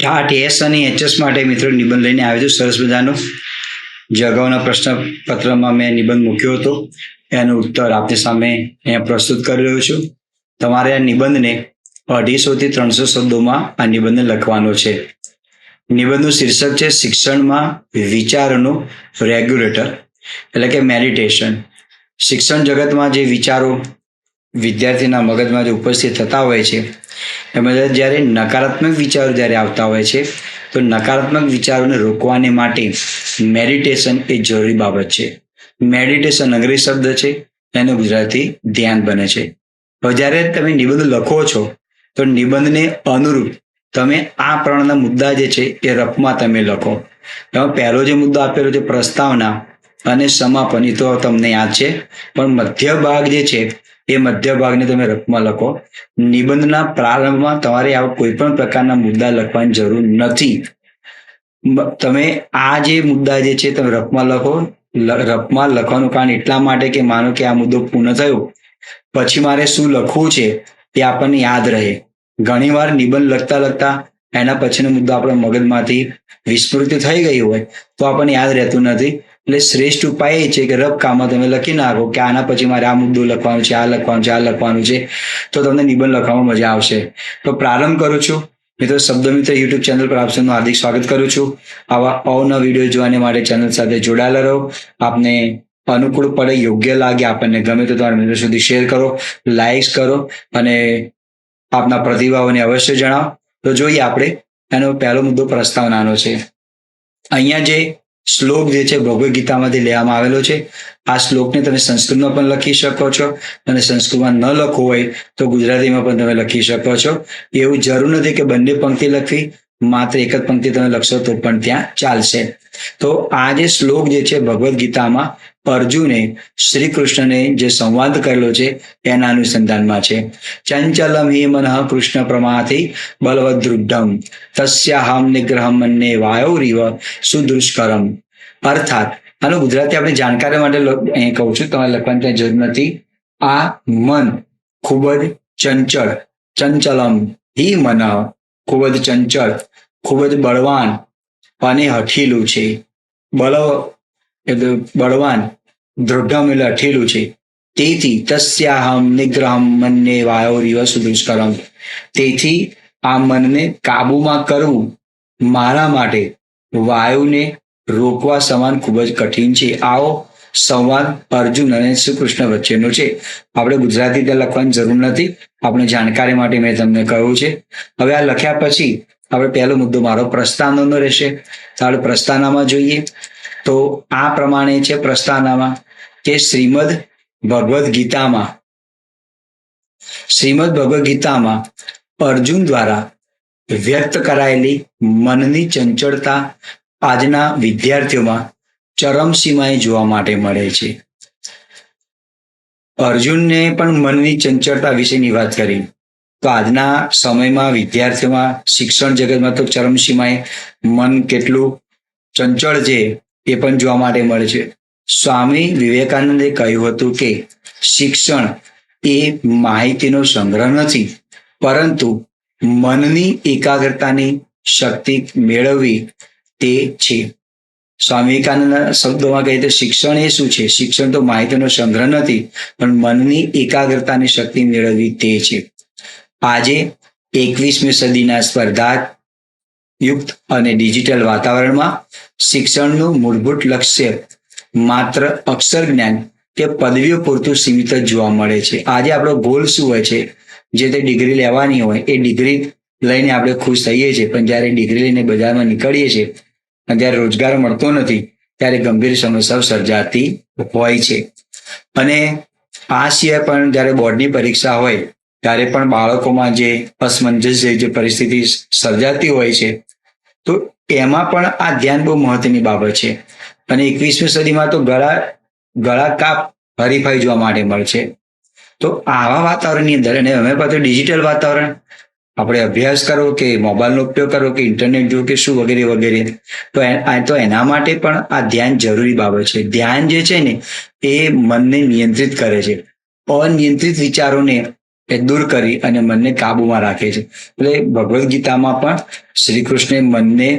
આ ટીએસ અને એચએસ માટે મિત્રો નિબંધ લઈને આવ્યો છું સરસ મજાનો. જે અગાઉના પ્રશ્નપત્રમાં મેં નિબંધ મૂક્યો હતો એનો ઉત્તર આપની સામે અહીંયા પ્રસ્તુત કરી રહ્યો છું. તમારે આ નિબંધને 250 થી 300 શબ્દોમાં આ નિબંધને લખવાનો છે. નિબંધનું શીર્ષક છે શિક્ષણમાં વિચારનું રેગ્યુલેટર એટલે કે મેડિટેશન. શિક્ષણ જગતમાં જે વિચારો વિદ્યાર્થીના મગજમાં જે ઉપસ્થિત થતા હોય છે એમાં જ્યારે નકારાત્મક વિચારો જ્યારે આવતા હોય છે તો નકારાત્મક વિચારોને રોકવાને માટે મેડિટેશન એ જરૂરી બાબત છે. મેડિટેશન અંગ્રેજી શબ્દ છે, એનું ગુજરાતી ધ્યાન બને છે. હવે જ્યારે તમે નિબંધ લખો છો તો નિબંધને અનુરૂપ તમે આ પ્રમાણના મુદ્દા જે છે એ રફમાં તમે લખો. એમાં પહેલો જે મુદ્દો આપેલો છે પ્રસ્તાવના અને સમાપન, એ તો તમને યાદ છે, પણ મધ્ય ભાગ જે છે એ મધ્ય ભાગને તમે રફમાં લખો. નિબંધના પ્રારંભમાં તમારે આવા કોઈ પણ પ્રકારના મુદ્દા લખવાની જરૂર નથી. તમે આ જે મુદ્દા જે છે તમે રફમાં લખો. રફમાં લખવાનું કારણ એટલા માટે કે માનો કે આ મુદ્દો પૂર્ણ થયો પછી મારે શું લખવું છે એ આપણને યાદ રહે. ઘણીવાર નિબંધ લખતા લખતા એના પછીનો મુદ્દો આપણા મગજમાંથી વિસ્મૃત થઈ ગઈ હોય તો આપણને યાદ રહેતું નથી. એટલે શ્રેષ્ઠ ઉપાય એ છે કે રફ કામમાં તમે લખી નાખો કે આના પછી મારે આ મુદ્દો લખવાનો છે, આ લખવાનું છે, આ લખવાનું છે, તો તમને નિબંધ લખવામાં મજા આવશે. તો પ્રારંભ કરું છું. મિત્રો શબ્દમિત્ર યુટ્યુબ ચેનલ પર આપ સૌનું હાર્દિક સ્વાગત કરું છું. આવા અવનવા વિડીયો જોવાને માટે ચેનલ સાથે જોડાયેલા રહો. આપને અનુકૂળ પડે, યોગ્ય લાગે, આપણને ગમે તો તમારા મિત્રો સુધી શેર કરો, લાઇક્સ કરો અને આપના પ્રતિભાવોને અવશ્ય જણાવો. તો જોઈએ આપણે એનો પહેલો મુદ્દો પ્રસ્તાવનાનો છે. અહીંયા જે શ્લોક જે છે ભગવદ્ ગીતામાંથી લેવામાં આવેલો છે. આ શ્લોકને તમે સંસ્કૃતમાં પણ લખી શકો છો અને સંસ્કૃતમાં ન લખવું હોય તો ગુજરાતીમાં પણ તમે લખી શકો છો. એવું જરૂર નથી કે બંને પંક્તિ લખવી, માત્ર એક જ પંક્તિ તમે લખશો તો પણ ત્યાં ચાલશે. તો આ જે શ્લોક જે છે ભગવદ્ ગીતામાં અર્જુને શ્રી કૃષ્ણને જે સંવાદ કરેલો છે એના અનુસંધાનમાં છે. ચંચલમ હિ મનઃ કૃષ્ણ પ્રમાથી બલવદૃઢમ તસ્યાહમ નિગ્રહમ મન્યે વાયોરીવ સુદુષ્કરમ. અર્થાત આનું ગુજરાતી આપણે જાણકારી માટે અહીં કહું છું, તમારે લખવાની ત્યાં જરૂર નથી. આ મન ખૂબ જ ચંચળ, ચંચલમ હિ મન ખૂબ જ ચંચળ, ખૂબ જ બળવાન અને હઠીલું છે. બળવ એટલે બળવાન, દૃઢમ એટલે હઠીલું છે. તેથી તસ્યાહમ નિગ્રહમ મન્યે વાયોરીવ સુદુષ્કરમ. તેથી આ મનને કાબુમાં કરવું મારા માટે વાયુને રોકવા સમાન ખૂબ જ કઠિન છે. આવો સંવાદ અર્જુન અને શ્રી કૃષ્ણ વચ્ચેનો છે. આપણે ગુજરાતી ત્યાં લખવાની જરૂર નથી, આપણે જાણકારી માટે મેં તમને કહ્યું છે. હવે આ લખ્યા પછી આપણે પહેલો મુદ્દો મારો પ્રસ્તાવનાનો રહેશે. તો આપણે પ્રસ્તાવનામાં જોઈએ તો આ પ્રમાણે છે પ્રસ્તાવનામાં કે શ્રીમદ ભગવદ્ ગીતામાં અર્જુન દ્વારા વ્યક્ત કરાયેલી મનની ચંચળતા આજના વિદ્યાર્થીઓમાં ચરમસીમાએ જોવા માટે મળે છે. અર્જુનને પણ મનની ચંચળતા વિશેની વાત કરી તો આજના સમયમાં વિદ્યાર્થીઓમાં શિક્ષણ જગતમાં તો ચરમસીમાએ મન કેટલું ચંચળ છે એ પણ જોવા માટે મળે છે. સ્વામી વિવેકાનંદે કહ્યું હતું કે શિક્ષણ એ માહિતીનો સંગ્રહ નથી, પરંતુ મનની એકાગ્રતાની શક્તિ મેળવવી તે છે. સ્વામી વિવેકાનંદના શબ્દોમાં કહીએ તો શિક્ષણ એ શું છે? શિક્ષણ તો માહિતીનો સંગ્રહ નથી, પણ મનની એકાગ્રતાની શક્તિ મેળવવી તે છે. આજે 21મી સદીના સ્પર્ધાયુક્ત અને ડિજિટલ વાતાવરણમાં શિક્ષણનું મૂળભૂત લક્ષ્ય માત્ર અક્ષર જ્ઞાન કે પદવીઓ પૂરતું સીમિત જ જોવા મળે છે. આજે આપણો ગોલ શું હોય છે? જે તે ડિગ્રી લેવાની હોય એ ડિગ્રી લઈને આપણે ખુશ થઈએ છીએ, પણ જ્યારે ડિગ્રી લઈને બજારમાં નીકળીએ છીએ અને જ્યારે રોજગાર મળતો નથી ત્યારે ગંભીર સમસ્યાઓ સર્જાતી હોય છે. અને આ સિવાય પણ જ્યારે બોર્ડની પરીક્ષા હોય ત્યારે પણ બાળકોમાં જે અસમંજસ જે પરિસ્થિતિ સર્જાતી હોય છે તો એમાં પણ આ ધ્યાન બહુ મહત્વની બાબત છે. અને 21મી સદીમાં તો ગળા કાપ હરીફાઈ જોવા માટે મળશે. તો આવા વાતાવરણની અંદર અને હવે પાછું ડિજિટલ વાતાવરણ, આપણે અભ્યાસ કરો કે મોબાઈલનો ઉપયોગ કરો કે ઇન્ટરનેટ જો કે શું વગેરે વગેરે, તો એના માટે પણ આ ધ્યાન જરૂરી બાબત છે. ધ્યાન જે છે ને એ મનને નિયંત્રિત કરે છે. અનિયંત્રિત વિચારોને એ દૂર કરી અને મનને કાબુમાં રાખે છે. એટલે ભગવદ્ ગીતામાં પણ શ્રી કૃષ્ણે મનને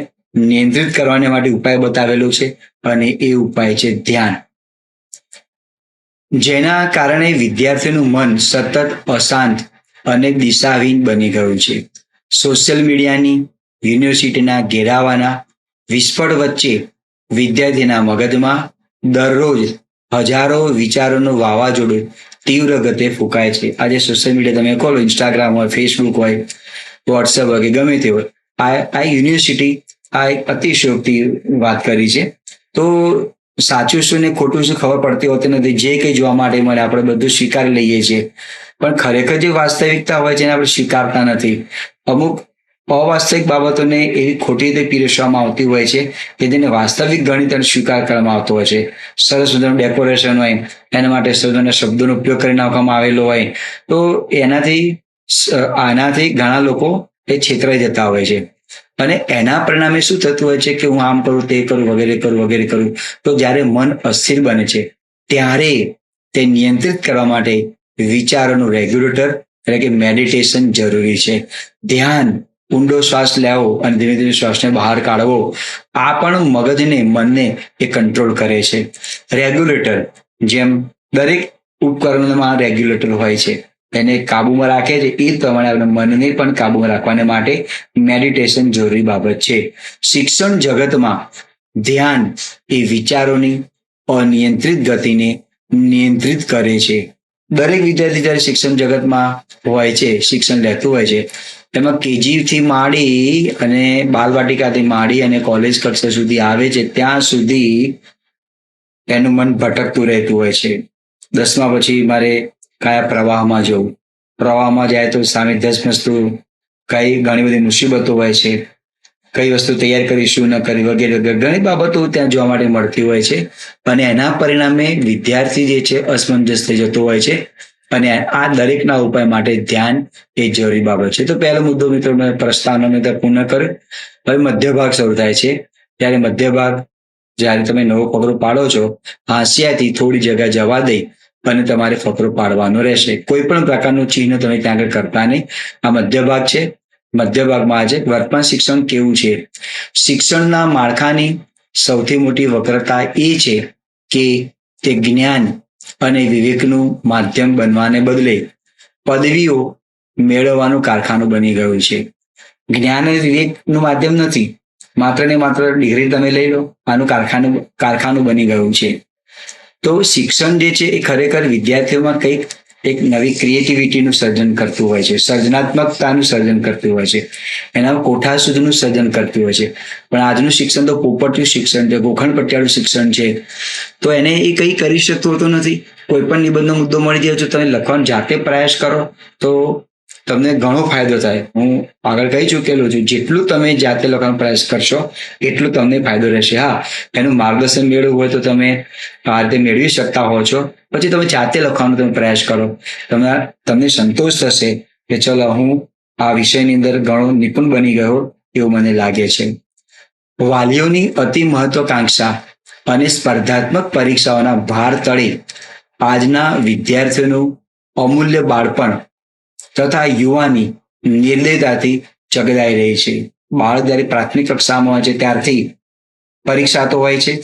નિયંત્રિત કરવાને માટે ઉપાય બતાવેલો છે, અને એ ઉપાય છે ધ્યાન. જેના કારણે વિદ્યાર્થીનું મન સતત અશાંત અને દિશાહીન બની ગયું છે. સોશિયલ મીડિયાની, યુનિવર્સિટીના ઘેરાવાના વિસ્ફોટ વચ્ચે વિદ્યાર્થીના મગજમાં દરરોજ હજારો વિચારોનું વાવાઝોડું તીવ્ર ગતે ફૂંકાય છે. આજે સોશિયલ મીડિયા તમે ખોલો, ઇન્સ્ટાગ્રામ હોય, ફેસબુક હોય, વોટ્સએપ હોય કે ગમે તે હોય, આ યુનિવર્સિટી આ એક અતિશયોક્તિ વાત કરી છે. તો સાચું શું ને ખોટું શું ખબર પડતી હોતી નથી. જે કંઈ જોવા માટે મળે આપણે બધું સ્વીકારી લઈએ છીએ, પણ ખરેખર જે વાસ્તવિકતા હોય છે એને આપણે સ્વીકારતા નથી. અમુક અવાસ્તવિક બાબતોને એવી ખોટી રીતે પીરસવામાં આવતી હોય છે કે જેને વાસ્તવિક ગણિત અને સ્વીકાર કરવામાં આવતો હોય છે. સરસ મજાનું ડેકોરેશન હોય, એના માટે સરસ શબ્દોનો ઉપયોગ કરી નાખવામાં આવેલો હોય, તો આનાથી ઘણા લોકો એ છેતરાઈ જતા હોય છે. અને એના પરિણામે શું થતું હોય છે કે હું આમ કરું, તે કરું, વગેરે કરું. તો જ્યારે મન અસ્થિર બને છે ત્યારે તે નિયંત્રિત કરવા માટે વિચારોનું રેગ્યુલેટર એટલે કે મેડિટેશન જરૂરી છે. ધ્યાન, ઊંડો શ્વાસ લેવો અને ધીમે ધીમે શ્વાસને બહાર કાઢવો, આ પણ મગજને, મનને એ કંટ્રોલ કરે છે. રેગ્યુલેટર, જેમ દરેક ઉપકરણોમાં રેગ્યુલેટર હોય છે, એને કાબુમાં રાખે છે, એ પ્રમાણે આપણે મનને પણ કાબુમાં રાખવાને માટે મેડિટેશન જરૂરી બાબત છે. શિક્ષણ જગતમાં ધ્યાન એ વિચારોની અનિયંત્રિત ગતિને નિયંત્રિત કરે છે. દરેક વિદ્યાર્થી જ્યારે શિક્ષણ જગતમાં હોય છે, શિક્ષણ લેતું હોય છે, તેમાં કેજી થી માંડી અને બાલવાટિકાથી માંડી અને કોલેજ કક્ષા સુધી આવે છે, ત્યાં સુધી એનું મન ભટકતું રહેતું હોય છે. 10મા પછી મારે કયા પ્રવાહમાં જવું, પ્રવાહમાં જાય તો સામે 10 વસ્તુ ઘણી બધી મુસીબતો હોય છે, કઈ વસ્તુ તૈયાર કરી, શું ન કરી, વગેરે ઘણી બાબતો ત્યાં જોવા માટે મળતી હોય છે. અને એના પરિણામે વિદ્યાર્થી જે છે અસમંજસ થઈ જતો હોય છે. અને આ દરેકના ઉપાય માટે ધ્યાન એ જરૂરી બાબત છે. તો પહેલો મુદ્દો મિત્રો મેં પ્રસ્તાવનો પૂર્ણ કર્યો. હવે મધ્ય ભાગ શરૂ થાય છે. ત્યારે મધ્ય ભાગ જ્યારે તમે નવો ફકરો પાડો છો, હાંસિયાથી થોડી જગ્યા જવા દઈ અને તમારે ફકરો પાડવાનો રહેશે. કોઈ પણ પ્રકારનું ચિહ્ન તમે ત્યાં આગળ કરતા નહીં. આ મધ્ય ભાગ છે. મધ્ય ભાગમાં આજે વર્તમાન શિક્ષણ કેવું છે. શિક્ષણના માળખાની સૌથી મોટી વક્રતા એ છે કે તે જ્ઞાન અને વિવેકનું માધ્યમ બનવાને બદલે પદવીઓ મેળવવાનું કારખાનું બની ગયું છે. જ્ઞાન અને વિવેકનું માધ્યમ નથી, માત્ર ને માત્ર ડિગ્રી તમે લઈ લો, આનું કારખાનું બની ગયું છે. તો શિક્ષણ જે છે એ ખરેખર વિદ્યાર્થીઓમાં કંઈક એક નવી ક્રિએટિવિટીનું સર્જન કરતું હોય છે, સર્જનાત્મકતાનું સર્જન કરતું હોય છે, એના કોઠા સુધીનું સર્જન કરતું હોય છે. પણ આજનું શિક્ષણ તો પોપટિયું શિક્ષણ છે, ગોખણ પટિયાળું શિક્ષણ છે. તો એને એ કંઈ કરી શકતો હોતો નથી. કોઈ પણ નિબંધનો મુદ્દો મળી જાય, જો તમે લખવાનો જાતે પ્રયાસ કરો તો તમને ઘણો ફાયદો થાય. હું આગળ કહી ચૂકેલો છું, જેટલું તમે જાતે લખવાનો પ્રયાસ કરશો એટલું તમને ફાયદો રહેશે. હા, એનું માર્ગદર્શન મેળવવું હોય તો તમે આ રીતે મેળવી શકતા હો છો. પછી તમે જાતે લખવાનો તમે પ્રયાસ કરો, તમને સંતોષ થશે કે ચલો હું આ વિષયની અંદર ઘણો નિપુણ બની ગયો એવું મને લાગે છે. વાલીઓની અતિ મહત્વાકાંક્ષા અને સ્પર્ધાત્મક પરીક્ષાઓના ભાર તળે આજના વિદ્યાર્થીઓનું અમૂલ્ય બાળપણ તથા યુવાની નિર્દયતાથી ચગદાઈ રહી છે. બાળક જ્યારે પ્રાથમિક કક્ષામાં હોય છે ત્યારથી પરીક્ષા તો હોય છે.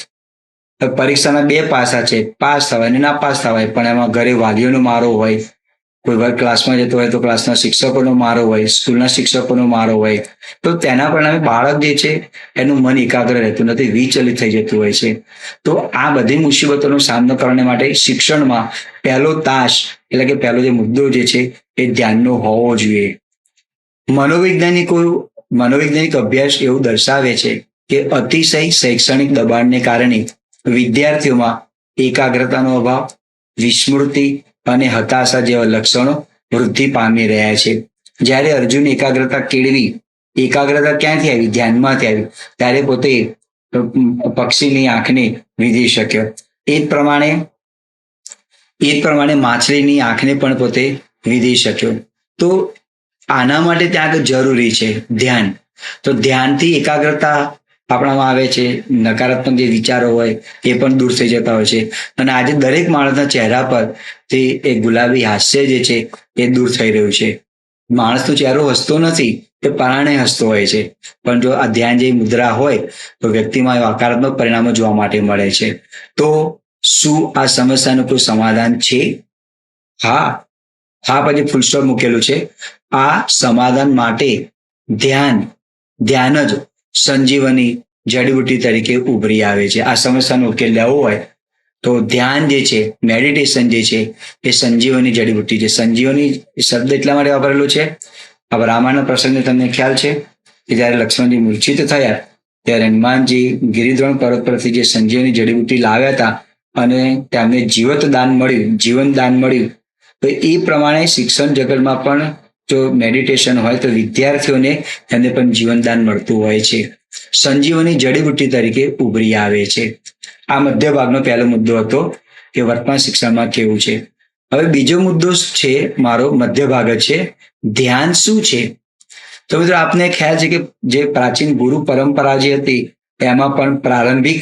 પરીક્ષાના બે પાસા છે, પાસ થવાય અને ના પાસ થવાય. પણ એમાં ઘરે વાલીઓનો મારો હોય, કોઈ વાર ક્લાસમાં જતો હોય તો ક્લાસના શિક્ષકોનો મારો હોય, સ્કૂલના શિક્ષકોનો મારો હોય. તો તેના પરિણામે બાળક જે છે એનું મન એકાગ્ર રહેતું નથી, વિચલિત થઈ જતું હોય છે. તો આ બધી મુસીબતોનો સામનો કરવા માટે શિક્ષણમાં પહેલો તાશ એટલે કે પહેલો જે મુદ્દો જે છે એ ધ્યાનનો હોવો જોઈએ. મનોવૈજ્ઞાનિક અભ્યાસ એવું દર્શાવે છે કે અતિશય શૈક્ષણિક દબાણને કારણે વિદ્યાર્થીઓમાં એકાગ્રતાનો અભાવ, વિસ્મૃતિ અને હતાશા જેવા લક્ષણો વૃદ્ધિ પામી રહ્યા છે. જ્યારે અર્જુન એકાગ્રતા ક્યાંથી આવી? ધ્યાનમાંથી આવી. ત્યારે પોતે પક્ષીની આંખને વિંધી શક્યો. એ જ પ્રમાણે માછલીની આંખને પણ પોતે વિંધી શક્યો. તો આના માટે ત્યાં આગળ જરૂરી છે ધ્યાન. તો ધ્યાનથી એકાગ્રતા આપણામાં આવે છે, નકારાત્મક જે વિચારો હોય એ પણ દૂર થઈ જતા હોય છે. અને આજે દરેક માણસના ચહેરા પર તે એ ગુલાબી હાસ્ય જે છે એ દૂર થઈ રહ્યું છે. માણસનો ચહેરો હસતો નથી, એ પરાણે હસતો હોય છે. પણ જો આ ધ્યાન જેવી મુદ્રા હોય તો વ્યક્તિમાં હકારાત્મક પરિણામો જોવા માટે મળે છે. તો શું આ સમસ્યાનું કોઈ સમાધાન છે? હા, પછી ફૂલ સ્ટોપ મૂકેલું છે. આ સમાધાન માટે ધ્યાન જ સંજીવની જડીબુટ્ટી તરીકે ઉભરી આવે છે. આ સમસ્યાનો ઉકેલ લેવો હોય તો ધ્યાન જે છે, મેડિટેશન જે છે, એ સંજીવની જડીબુટ્ટી છે. સંજીવની શબ્દ એટલા માટે વાપરેલો છે, હવે રામાયણના પ્રસંગને તમને ખ્યાલ છે કે જ્યારે લક્ષ્મણજી મૂર્છિત થયા ત્યારે હનુમાનજી ગિરિદ્રોણ પર્વત પરથી જે સંજીવની જડીબુટ્ટી લાવ્યા હતા અને તેમને જીવન દાન મળ્યું. તો એ પ્રમાણે શિક્ષણ જગતમાં પણ જો મેડિટેશન હોય તો વિદ્યાર્થીઓને એમને પણ જીવનદાન મળતું હોય છે. સંજીવની જડીબુટ્ટી તરીકે ઉભરી આવે છે. આ મધ્ય ભાગનો પહેલો મુદ્દો હતો કે વર્તમાન શિક્ષણમાં કેવું છે. હવે બીજો મુદ્દો છે મારો, મધ્ય ભાગ છે, ધ્યાન શું છે? તો મિત્રો આપને ખ્યાલ છે કે જે પ્રાચીન ગુરુ પરંપરા જે હતી એમાં પણ પ્રારંભિક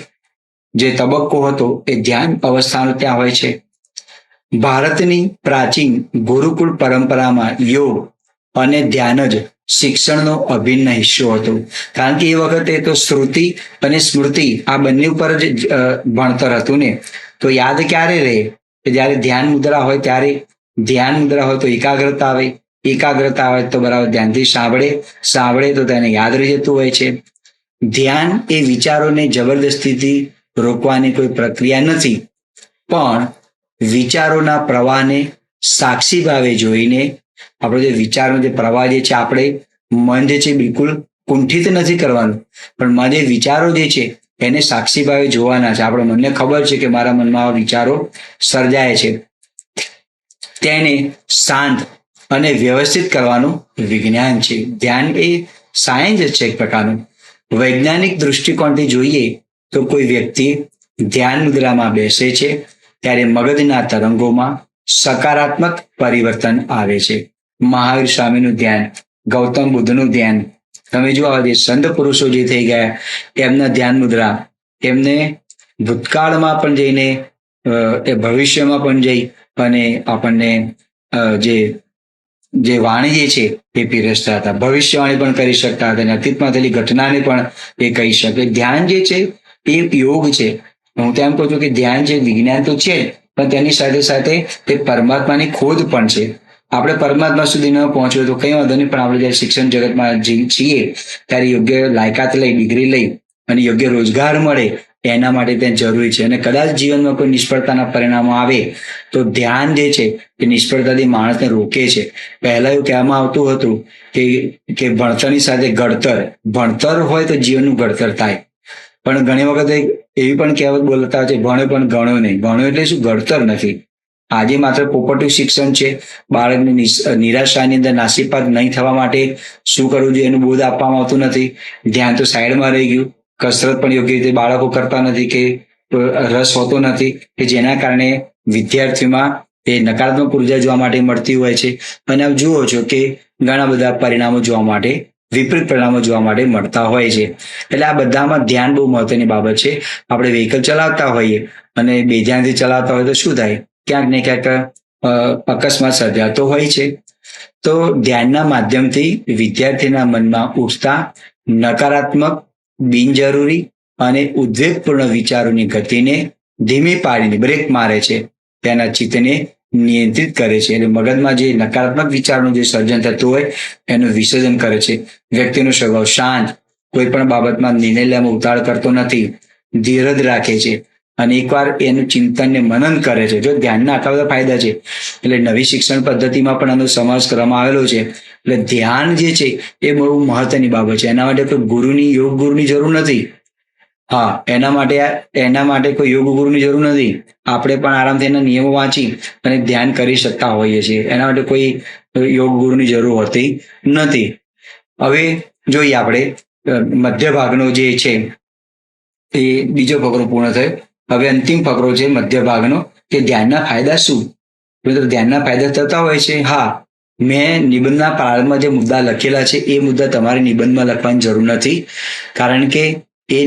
જે તબક્કો હતો એ ધ્યાન અવસ્થાનો ત્યાં હોય છે. ભારતની પ્રાચીન ગુરુકુળ પરંપરામાં યોગ અને ધ્યાન જ શિક્ષણનો અભિન્ન હિસ્સો હતો. કારણ કે એ વખતે તો શ્રુતિ અને સ્મૃતિ આ બંને ઉપર જ ભણતર હતું ને. તો યાદ ક્યારે રહે કે જ્યારે ધ્યાન મુદ્રા હોય ત્યારે. ધ્યાન મુદ્રા હોય તો એકાગ્રતા આવે તો બરાબર ધ્યાનથી સાંભળે તો તેને યાદ રહી જતું હોય છે. ધ્યાન એ વિચારોને જબરદસ્તીથી રોકવાની કોઈ પ્રક્રિયા નથી, પણ વિચારોના પ્રવાહને સાક્ષી ભાવે જોઈને આપણો જે વિચારનો જે પ્રવાહ જે છે, આપણે મન જે છે બિલકુલ કુંઠિત નથી કરવાનું, પણ મન જે વિચારો જે છે એને સાક્ષી ભાવે જોવાના છે. આપણે મનને ખબર છે કે મારા મનમાં આવા વિચારો સર્જાય છે, તેને શાંત અને વ્યવસ્થિત કરવાનું વિજ્ઞાન છે. ધ્યાન એ સાયન્સ છે એક પ્રકારનું. વૈજ્ઞાનિક દૃષ્ટિકોણથી જોઈએ તો કોઈ વ્યક્તિ ધ્યાન મુદ્રામાં બેસે છે ત્યારે મગજના તરંગોમાં સકારાત્મક પરિવર્તન આવે છે. મહાવીર સ્વામીનું ધ્યાન, ગૌતમ બુદ્ધનું ધ્યાન, તમે જો આ જે સંત પુરુષો જે થઈ ગયા એમના ધ્યાન મુદ્રા, એમને ભૂતકાળમાં પણ જઈને એ ભવિષ્યમાં પણ જઈ અને આપણને જે વાણી જે છે એ પીરસતા હતા. ભવિષ્યવાણી પણ કરી શકતા હતા અને અતીતમાં થયેલી ઘટનાને પણ એ કહી શકે. ધ્યાન જે છે એ યોગ છે. હું તો એમ કહું છું કે ધ્યાન જે વિજ્ઞાન તો છે, પણ તેની સાથે સાથે તે પરમાત્માની ખોજ પણ છે. આપણે પરમાત્મા સુધી ન પહોંચવું તો કંઈ વાંધો નહીં, પણ આપણે જ્યારે શિક્ષણ જગતમાં છીએ ત્યારે યોગ્ય લાયકાત લઈ, ડિગ્રી લઈ અને યોગ્ય રોજગાર મળે એના માટે ત્યાં જરૂરી છે. અને કદાચ જીવનમાં કોઈ નિષ્ફળતાના પરિણામો આવે તો ધ્યાન જે છે એ નિષ્ફળતાથી માણસને રોકે છે. પહેલા એવું કહેવામાં આવતું હતું કે ભણતરની સાથે ભણતર હોય તો જીવનનું ઘડતર થાય, પણ ઘણી વખત એવી પણ કહેવત બોલતા હોય છે, ભણ્યો પણ ગણ્યો નહીં. ભણ્યો એટલે શું? ઘડતર નથી. આજે માત્ર પોપટી શિક્ષણ છે. બાળકને નિરાશાની અંદર નાસીપાત નહીં થવા માટે શું કરવું જોઈએ એનું બોધ આપવામાં આવતું નથી. ધ્યાન તો સાઈડમાં રહી ગયું. કસરત પણ યોગ્ય રીતે બાળકો કરતા નથી કે રસ હોતો નથી, કે જેના કારણે વિદ્યાર્થીઓમાં એ નકારાત્મક ઉર્જા જોવા માટે મળતી હોય છે. અને આપ જુઓ છો કે ઘણા બધા પરિણામો વિપરીત પરિણામો જોવા માટે મળતા હોય છે. એટલે આ બધામાં ધ્યાન બહુ મહત્વની બાબત છે. આપણે વ્હીકલ ચલાવતા હોઈએ અને બેધ્યાનથી ચલાવતા હોય તો શું થાય? ક્યાંક ને ક્યાંક અકસ્માત સર્જાતો હોય છે. તો ધ્યાનના માધ્યમથી વિદ્યાર્થીના મનમાં ઉઠતા નકારાત્મક, બિનજરૂરી અને ઉદ્વેગપૂર્ણ વિચારોની ગતિને ધીમી પાડીને બ્રેક મારે છે. તેના ચિત્તને નિયંત્રિત કરે છે. એટલે મગજમાં જે નકારાત્મક વિચારનું જે સર્જન થતું હોય એનું વિસર્જન કરે છે. વ્યક્તિનો સ્વભાવ શાંત, કોઈ પણ બાબતમાં નિર્ણય લેવામાં ઉતાવળ કરતો નથી, ધીરજ રાખે છે અને એકવાર એનું ચિંતનને મનન કરે છે. જો ધ્યાનના આટલા બધા ફાયદા છે, એટલે નવી શિક્ષણ પદ્ધતિમાં પણ આનો સમાવેશ કરવામાં આવેલો છે. એટલે ધ્યાન જે છે એ બહુ મહત્વની બાબત છે. એના માટે કોઈ યોગ ગુરુની જરૂર નથી. હા, એના માટે કોઈ યોગ ગુરુની જરૂર નથી. આપણે પણ આરામથી એના નિયમો વાંચી અને ધ્યાન કરી શકતા હોઈએ છીએ. એના માટે કોઈ યોગ ગુરુની જરૂર હોતી નથી. હવે જોઈએ આપણે મધ્ય ભાગનો જે છે એ બીજો ફકરો પૂર્ણ થયો. હવે અંતિમ ફકરો છે મધ્ય ભાગનો, કે ધ્યાનના ફાયદા શું? મિત્રો ધ્યાનના ફાયદા થતા હોય છે. હા, મેં નિબંધના પ્રારંભમાં જે મુદ્દા લખેલા છે એ મુદ્દા તમારે નિબંધમાં લખવાની જરૂર નથી, કારણ કે એ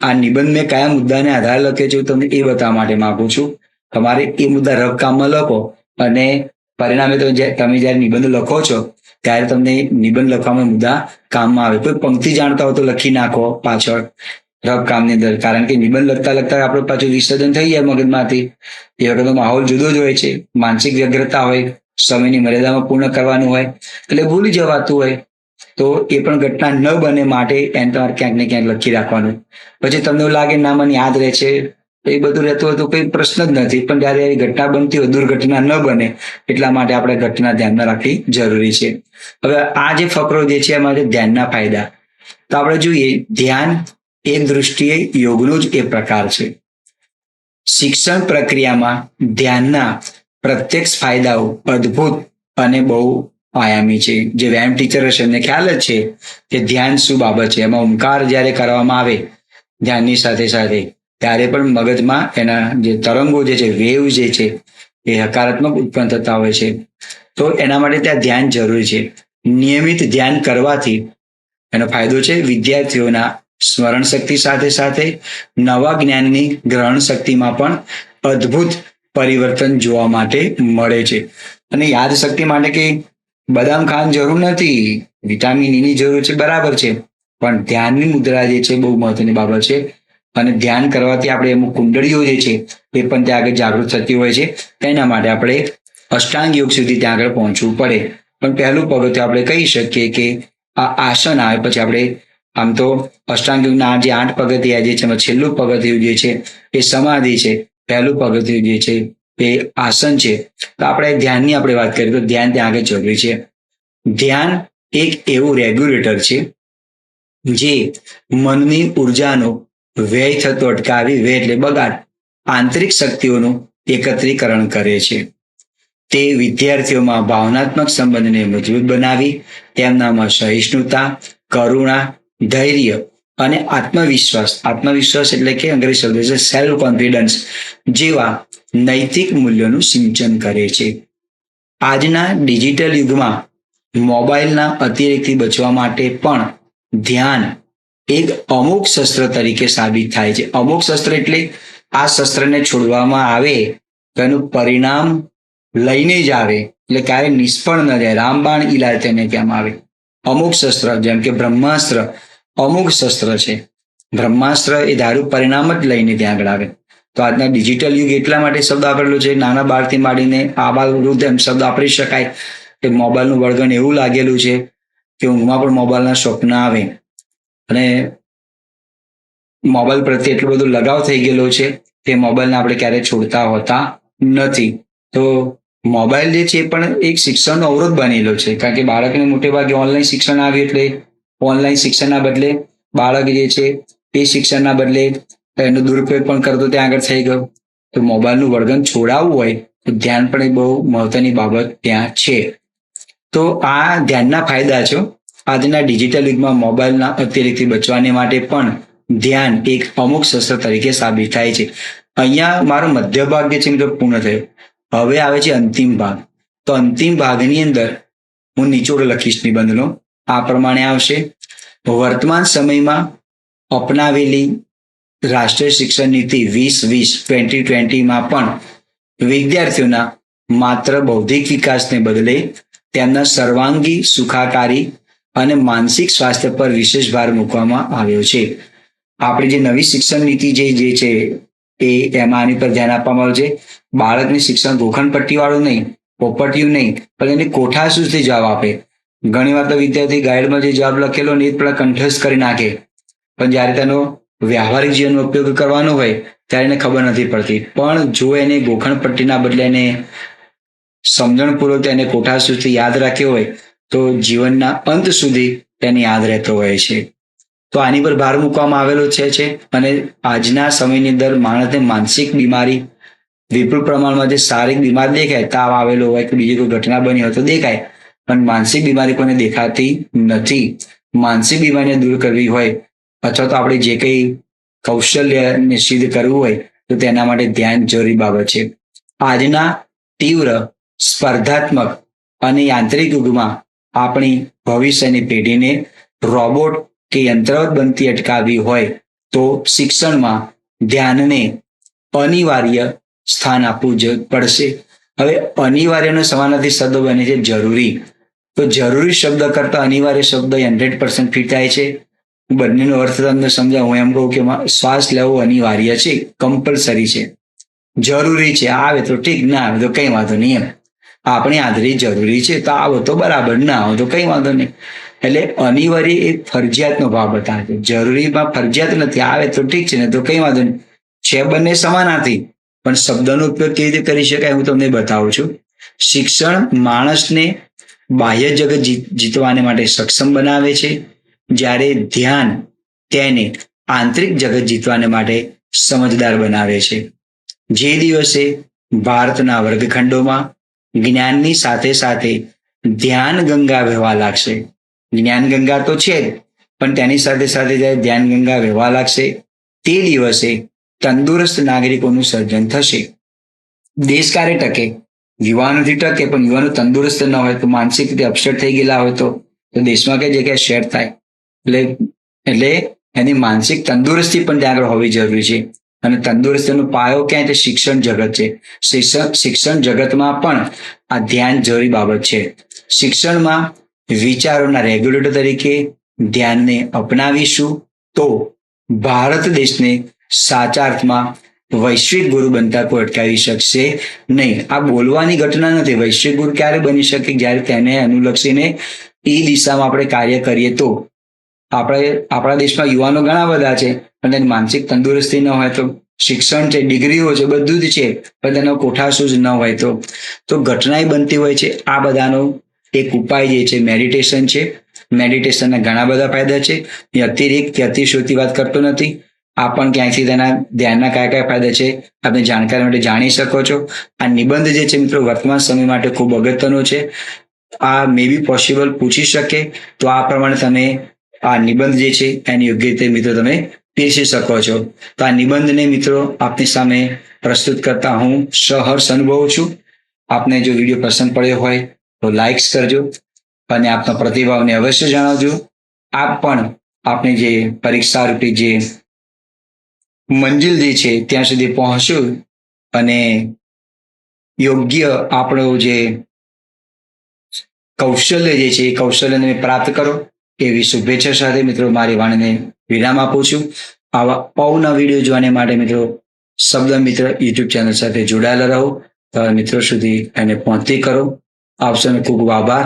આ નિબંધ મેં કયા મુદ્દાને આધારે લખ્યો છે તમને એ બતાવવા માટે માંગુ છું. તમારે એ મુદ્દા રફ કામમાં લખો અને પરિણામે તમે જ્યારે નિબંધ લખો છો ત્યારે તમને નિબંધ લખવામાં મુદ્દા કામમાં આવે. કોઈ પંક્તિ જાણતા હોય તો લખી નાખો પાછળ રફ કામની અંદર, કારણ કે નિબંધ લખતા લખતા આપણે પાછું વિસર્જન થઈ જાય મગજમાંથી. એ વખતનો માહોલ જુદો જ હોય છે, માનસિક વ્યગ્રતા હોય, સમયની મર્યાદામાં પૂર્ણ કરવાનું હોય એટલે ભૂલી જવાતું હોય. તો એ પણ ઘટના ન બને માટે એને તમારે ક્યાંક ને ક્યાંક લખી રાખવાનું. પછી તમને એવું લાગે ના મને યાદ રહે છે, એ બધું રહેતું હોય તો કોઈ પ્રશ્ન જ નથી. પણ જયારે એવી ઘટના બનતી હોય, દુર્ઘટના ન બને એટલા માટે આપણે ઘટના ધ્યાનમાં રાખવી જરૂરી છે. હવે આ જે ફકરો જે છે એમાં ધ્યાનના ફાયદા તો આપણે જોઈએ. ધ્યાન એક દૃષ્ટિએ યોગનો જ એ પ્રકાર છે. શિક્ષણ પ્રક્રિયામાં ધ્યાનના પ્રત્યક્ષ ફાયદાઓ અદ્ભુત અને બહુ આયામી છે. જે વ્યાયામ ટીચર હશે એમને ખ્યાલ જ છે કે ધ્યાન શું બાબત છે. એમાં ઓમકાર જ્યારે કરવામાં આવે ધ્યાનની સાથે સાથે ત્યારે પણ મગજમાં એના જે તરંગો જે છે, વેવ જે છે એ હકારાત્મક ઉત્પન્ન થતા હોય છે. તો એના માટે ત્યાં ધ્યાન જરૂરી છે. નિયમિત ધ્યાન કરવાથી એનો ફાયદો છે વિદ્યાર્થીઓના સ્મરણ શક્તિ સાથે સાથે નવા જ્ઞાનની ગ્રહણ શક્તિમાં પણ અદ્ભુત પરિવર્તન જોવા માટે મળે છે. અને યાદશક્તિ માટે કે બદામ ખાવાની જરૂર નથી, વિટામિન ઈની જરૂર છે, બરાબર છે, પણ ધ્યાનની મુદ્રા જે છે બહુ મહત્વની બાબત છે. અને ધ્યાન કરવાથી આપણે અમુક કુંડળીઓ જે છે એ પણ ત્યાં આગળ જાગૃત થતી હોય છે. તેના માટે આપણે અષ્ટાંગ યોગ સુધી ત્યાં આગળ પહોંચવું પડે. પણ પહેલું પગથિયું આપણે કહી શકીએ કે આ આસન આવે, પછી આપણે આમ તો અષ્ટાંગ યોગના જે 8 પગથિયા જે છે એમાં છેલ્લું પગથિયું જે છે એ સમાધિ છે, પહેલું પગથિયું જે છે એ આસન છે. તો આપણે ધ્યાનની આપણે વાત કરીએ તો ધ્યાન ત્યાં આગળ જરૂરી છે. ધ્યાન એક એવું રેગ્યુલેટર છે જે મનની ઉર્જાનો વ્યય થતો અટકાવી, વ્યય એટલે બગાડ, આંતરિક શક્તિઓનું એકત્રીકરણ કરે છે. તે વિદ્યાર્થીઓમાં ભાવનાત્મક સંબંધને મજબૂત બનાવી તેમનામાં સહિષ્ણુતા, કરુણા, ધૈર્ય અને આત્મવિશ્વાસ એટલે કે અંગ્રેજી શબ્દ છે સેલ્ફ કોન્ફિડન્સ જેવા નૈતિક મૂલ્યોનું સિંચન કરે છે. આજના ડિજિટલ યુગમાં મોબાઈલના અતિરેકથી બચવા માટે પણ ધ્યાન એક અમુક શસ્ત્ર તરીકે સાબિત થાય છે. અમુક શસ્ત્ર એટલે આ શસ્ત્રને છોડવામાં આવે તો એનું પરિણામ લઈને જ આવે, એટલે ક્યારે નિષ્ફળ ન જાય. રામબાણ ઈલાજ તેને કહેવામાં આવે. અમુક શસ્ત્ર જેમ કે બ્રહ્માસ્ત્ર અમુક શસ્ત્ર છે. બ્રહ્માસ્ત્ર એ ધારું પરિણામ જ લઈને ત્યાં આગળ આવે. તો આજના ડિજિટલ યુગ એટલા માટે શબ્દ વાપરેલો છે, નાના બાળથી માંડીને આબાલ વૃદ્ધ એમ શબ્દ વાપરી શકાય કે મોબાઈલનું વળગણ એવું લાગેલું છે કે ઊંઘમાં પણ મોબાઈલના સ્વપ્ન આવે. અને મોબાઈલ પ્રત્યે એટલો બધો લગાવ થઈ ગયેલો છે કે મોબાઈલને આપણે ક્યારેય છોડતા હોતા નથી. તો મોબાઈલ જે છે એ પણ એક શિક્ષણનો અવરોધ બનેલો છે, કારણ કે બાળકને મોટે ભાગે ઓનલાઈન શિક્ષણ આવ્યું એટલે ઓનલાઈન શિક્ષણના બદલે બાળક જે છે એ શિક્ષણના બદલે એનો દુરુપયોગ પણ કરતો ત્યાં આગળ થઈ ગયો. તો મોબાઈલનું વળગણ છોડાવવું હોય તો ધ્યાન પણ એ બહુ મહત્વની બાબત ત્યાં છે. તો આ ધ્યાનના ફાયદા છે. આજના ડિજિટલ યુગમાં મોબાઈલના અતિરેકથી બચવાને માટે પણ ધ્યાન એક અમુક શસ્ત્ર તરીકે સાબિત થાય છે. અહીંયા મારો મધ્ય ભાગ જે છે મિત્રો પૂર્ણ થયો. હવે આવે છે અંતિમ ભાગ. તો અંતિમ ભાગની અંદર હું નિચોડ લખીશ નિબંધનો. આ પ્રમાણે આવશે. વર્તમાન સમયમાં અપનાવેલી રાષ્ટ્રીય શિક્ષણ નીતિ 2020 પણ વિદ્યાર્થીઓના માત્ર બૌદ્ધિક વિકાસને બદલે તેમના સર્વાંગી સુખાકારી અને માનસિક સ્વાસ્થ્ય પર વિશેષ ભાર મૂકવામાં આવ્યો છે. આપણી જે નવી શિક્ષણ નીતિ જે છે એ એમાં આની પર ધ્યાન આપવામાં આવ્યું છે. બાળકની શિક્ષણ ગોખણપટ્ટી વાળું નહીં, પોપટિયું નહીં, પણ એને કોઠાસૂઝથી જવાબ આપે. ઘણી વાર તો વિદ્યાર્થી ગાઈડમાં જે જવાબ લખેલો ને એ પણ કંઠસ્થ કરી નાખે, પણ જ્યારે તેનો વ્યવહારિક જીવનનો ઉપયોગ કરવાનો હોય ત્યારે એને ખબર નથી પડતી. પણ જો એને ગોખણપટ્ટીના બદલે એને સમજણપૂર્વક તેને કોઠાસૂઝથી યાદ રાખ્યો હોય તો જીવનના અંત સુધી તેને યાદ રહેતો હોય છે. તો આની પર ભાર મૂકવામાં આવેલો છે. અને આજના સમયની અંદર માણસને માનસિક બીમારી વિપુલ પ્રમાણમાં, જે શારીરિક બીમારી દેખાય, તાવ આવેલો હોય કે બીજી કોઈ ઘટના બની હોય તો દેખાય, પણ માનસિક બીમારી કોઈને દેખાતી નથી. માનસિક બીમારીને દૂર કરવી હોય અથવા તો આપણે જે કંઈ કૌશલ્યને સિદ્ધ કરવું હોય તો તેના માટે ધ્યાન જરૂરી બાબત છે. આજના તીવ્ર સ્પર્ધાત્મક અને યાંત્રિક યુગમાં આપણી ભવિષ્યની પેઢીને રોબોટ કે યંત્રવત બનતી અટકાવવી હોય તો શિક્ષણમાં ધ્યાનને અનિવાર્ય સ્થાન આપવું પડશે. હવે અનિવાર્યનો સમાનાર્થી શબ્દ બને છે જરૂરી. તો જરૂરી શબ્દ કરતા અનિવાર્ય શબ્દ 100% ફિટ થાય છે. બંનેનો અર્થ તમને સમજાવ. હું એમ કહું કે શ્વાસ લેવો અનિવાર્ય છે, કમ્પલસરી છે. જરૂરી છે, આવે તો ઠીક, ના આવે તો કઈ વાંધો નહીં. એમ આપણી હાજરી જરૂરી છે તો આવો તો બરાબર, ના આવો તો કઈ વાંધો નહીં. એટલે અનિવાર્ય એક ફરજિયાતનો ભાવ બતાવે છે. જરૂરીમાં ફરજિયાત નથી, આવે તો ઠીક છે, ને તો કઈ વાંધો નહીં. છે બંને સમાનાર્થી, પણ શબ્દનો ઉપયોગ કેવી રીતે કરી શકાય હું તમને બતાવું છું. શિક્ષણ માણસને બાહ્ય જગત જીતવાને માટે સક્ષમ બનાવે છે, જ્યારે ધ્યાન તેને આંતરિક જગત જીતવાને માટે સમજદાર બનાવે છે. જે દિવસે ભારતના વર્ગખંડોમાં જ્ઞાનની સાથે સાથે ધ્યાન ગંગા વહેવા લાગશે, જ્ઞાન ગંગા તો છે જ, પણ તેની સાથે સાથે જ્યારે ધ્યાન ગંગા વહેવા લાગશે તે દિવસે તંદુરસ્ત નાગરિકોનું સર્જન થશે. દેશ ક્યારે ટકે? યુવાનોથી ટકે, પણ યુવાનો તંદુરસ્ત ન હોય તો, માનસિક રીતે અપસેટ થઈ ગયેલા હોય તો દેશમાં કઈ જગ્યાએ શેર થાય. એટલે એની માનસિક તંદુરસ્તી પણ ત્યાં આગળ હોવી જરૂરી છે. અને તંદુરસ્તીનો પાયો ક્યાં છે? શિક્ષણ જગત છે. શિક્ષણ જગતમાં પણ આ ધ્યાન જરૂરી બાબત છે. શિક્ષણમાં વિચારોના રેગ્યુલેટર તરીકે ધ્યાનને અપનાવીશું તો ભારત દેશને સાચા અર્થમાં વૈશ્વિક ગુરુ બનતા કોઈ અટકાવી શકશે નહીં. આ બોલવાની ઘટના નથી. વૈશ્વિક ગુરુ ક્યારે બની શકે? જ્યારે તેને અનુલક્ષીને એ દિશામાં આપણે કાર્ય કરીએ તો. આપણા દેશમાં યુવાનો ઘણા બધા છે, પણ તેની માનસિક તંદુરસ્તી ન હોય તો, શિક્ષણ છે, ડિગ્રીઓ છે, બધું જ છે, પણ તેનો કોઠાસૂઝ જ ન હોય તો ઘટનાએ બનતી હોય છે. આ બધાનો એક ઉપાય જે છે મેડિટેશન છે. મેડિટેશનના ઘણા બધા ફાયદા છે. એ અતિરેક કે અતિશયોક્તિ વાત કરતો નથી. આ પણ ક્યાંયથી તેના ધ્યાનના કયા ફાયદા છે આપણે જાણકારી માટે જાણી શકો છો. આ નિબંધ જે છે મિત્રો વર્તમાન સમય માટે ખૂબ અગત્યનો છે. આ મે બી પોસિબલ પૂછી શકે તો આ પ્રમાણે તમે આ નિબંધ જે છે એની યોગ્ય રીતે મિત્રો તમે પીરસી શકો છો. તો આ નિબંધને મિત્રો આપની સામે પ્રસ્તુત કરતા હું સહર્ષ અનુભવું છું. આપને જો વિડીયો પસંદ પડ્યો હોય તો લાઇક્સ કરજો અને આપના પ્રતિભાવને અવશ્ય જણાવજો. આપ પણ આપની જે પરીક્ષા રૂપી જે મંજિલ જે છે ત્યાં સુધી પહોંચ્યું અને યોગ્ય આપણો જે કૌશલ્ય જે છે એ કૌશલ્યને પ્રાપ્ત કરો એવી શુભેચ્છા સાથે મિત્રો મારી વાણીને વિરામ આપું છું. આવા અવનવા વિડીયો જોવાને માટે મિત્રો શબ્દ મિત્ર યુટ્યુબ ચેનલ સાથે જોડાયેલા રહો. મિત્રો સુધી એને પહોંચતી કરો. આપ સૌનો ખૂબ ખૂબ આભાર.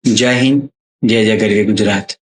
જય હિન્દ, જય જય ગરવી ગુજરાત.